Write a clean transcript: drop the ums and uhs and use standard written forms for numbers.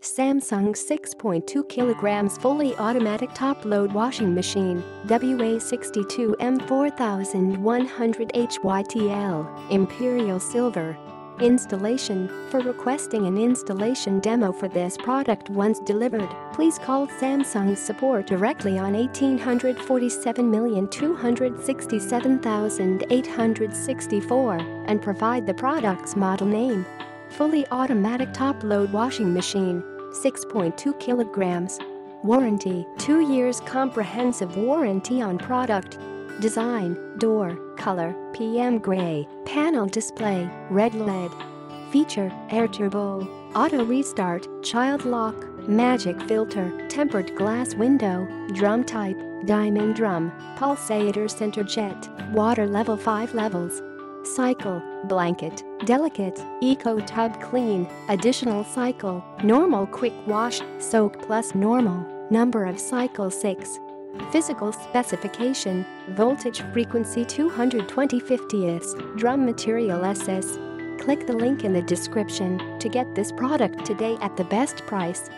Samsung 6.2 kilograms fully automatic top-load washing machine, WA62M4100HYTL, Imperial Silver. Installation. For requesting an installation demo for this product once delivered, please call Samsung support directly on 1800-472,267,864 and provide the product's model name. Fully automatic top-load washing machine, 6.2 kilograms. Warranty: 2 years comprehensive warranty on product. Design: door, color, PM gray, panel display, red LED. Feature: air turbo, auto restart, child lock, magic filter, tempered glass window, drum type, diamond drum, pulsator center jet, water level 5 levels. Cycle: blanket, delicate, eco tub clean, additional cycle, normal quick wash, soak plus normal, number of cycle 6. Physical specification: voltage frequency 220/50s, drum material SS. Click the link in the description to get this product today at the best price.